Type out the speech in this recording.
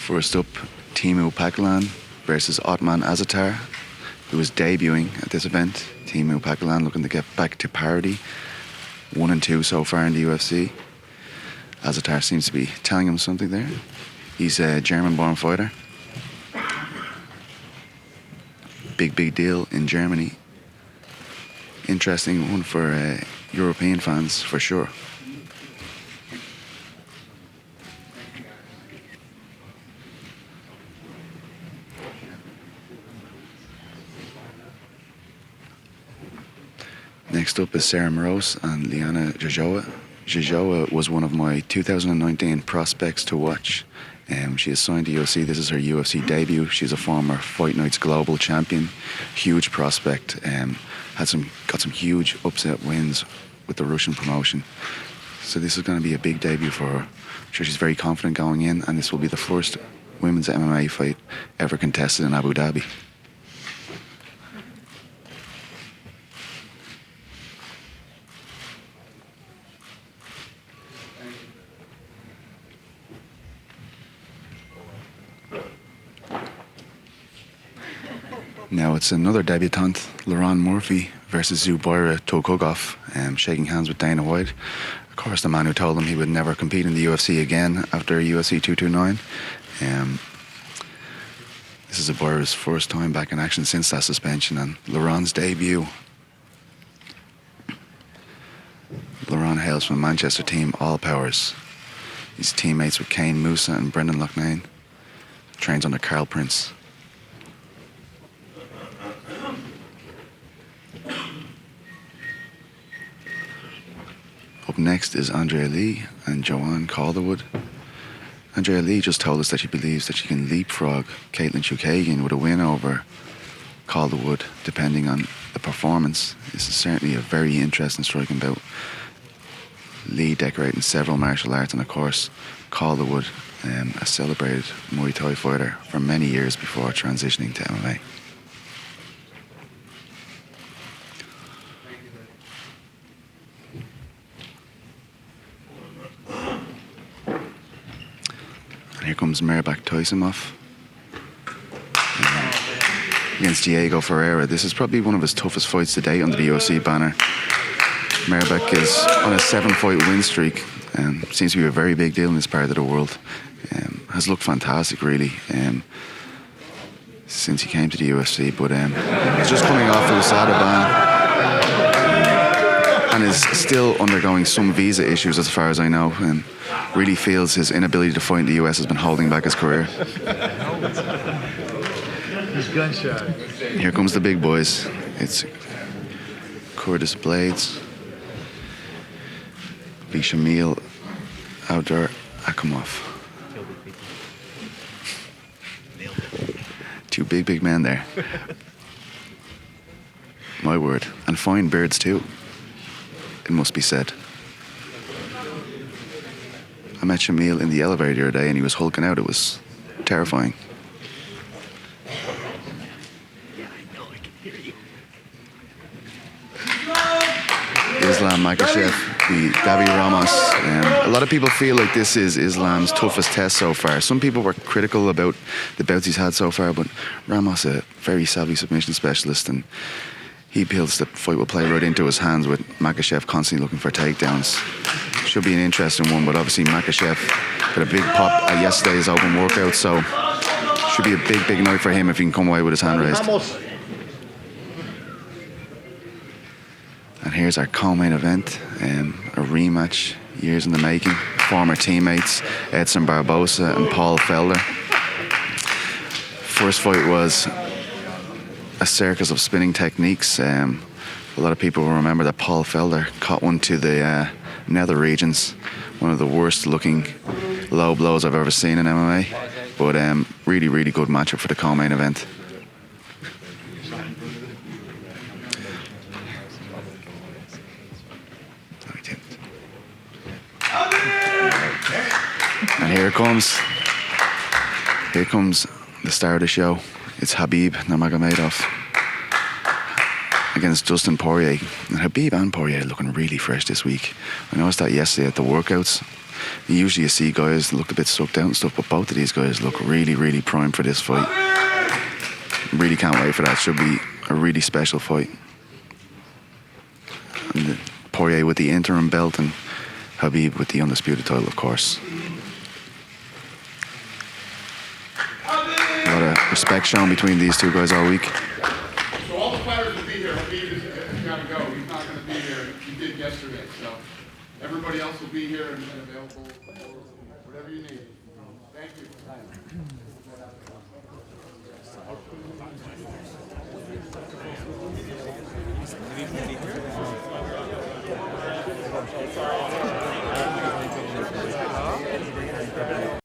First up, Teemu Packalén versus Otman Azatar, who is debuting at this event. Teemu Packalén looking to get back to parity. 1-2 so far in the UFC. Azatar seems to be telling him something there. He's a German-born fighter. Big deal in Germany. Interesting one for European fans, for sure. Next up is Ramos and Liana Jehova. Jehova was one of my 2019 prospects to watch. She has signed to UFC. This is her UFC debut. She's a former Fight Nights global champion. Huge prospect. Got some huge upset wins with the Russian promotion. So this is going to be a big debut for her. I'm sure she's very confident going in, and this will be the first women's MMA fight ever contested in Abu Dhabi. Now it's another debutante, Lauren Murphy versus Uberta Toko, shaking hands with Dana White. Of course, the man who told him he would never compete in the UFC again after UFC 229. This is Uberta's first time back in action since that suspension, and Lauren's debut. Lauren hails from the Manchester team All Powers. He's teammates with Kane Musa and Brendan Loughnane. Trains under Carl Prince. Up next is Andrea Lee and Joanne Calderwood. Andrea Lee just told us that she believes that she can leapfrog Caitlin Chukagian with a win over Calderwood, depending on the performance. This is certainly a very interesting striking bout. Lee decorating several martial arts, and of course Calderwood, a celebrated Muay Thai fighter for many years before transitioning to MMA. Here comes Merbak Taisimov against Diego Ferrara. This is probably one of his toughest fights to date under the UFC banner. Merbak is on a 7-fight win streak and seems to be a very big deal in this part of the world. Has looked fantastic, really, since he came to the UFC. But he's just coming off the USADA ban and is still undergoing some visa issues, as far as I know. And really feels his inability to fight in the US has been holding back his career. He's gunshot. Here comes the big boys. It's Curtis Blades, Vishamil Outdoor Akamov. Two big men there. My word. And fine beards too, it must be said. I met Shamil in the elevator the other day and he was hulking out. It was terrifying. Islam Makhachev, the Davi Ramos. A lot of people feel like this is Islam's toughest test so far. Some people were critical about the bouts he's had so far, but Ramos, a very savvy submission specialist, and he feels the fight will play right into his hands with Makhachev constantly looking for takedowns. Should be an interesting one, but obviously Makhachev got a big pop at yesterday's open workout, so should be a big night for him if he can come away with his hand raised. And here's our co-main event, a rematch, years in the making. Former teammates Edson Barboza and Paul Felder. First fight was a circus of spinning techniques. A lot of people will remember that Paul Felder caught one to the nether regions, one of the worst looking low blows I've ever seen in MMA, but really good matchup for the co-main event. And here comes the star of the show. It's Habib Nurmagomedov against Dustin Poirier. And Habib and Poirier looking really fresh this week. I noticed that yesterday at the workouts. Usually you see guys look a bit sucked out and stuff, but both of these guys look really, really primed for this fight. Really can't wait for that. Should be a really special fight. And Poirier with the interim belt and Habib with the undisputed title, of course. A lot of respect shown between these two guys all week. So all the fighters will be here. Habib has got to go. He's not going to be here. He did yesterday. So everybody else will be here and available. Whatever you need. Thank you.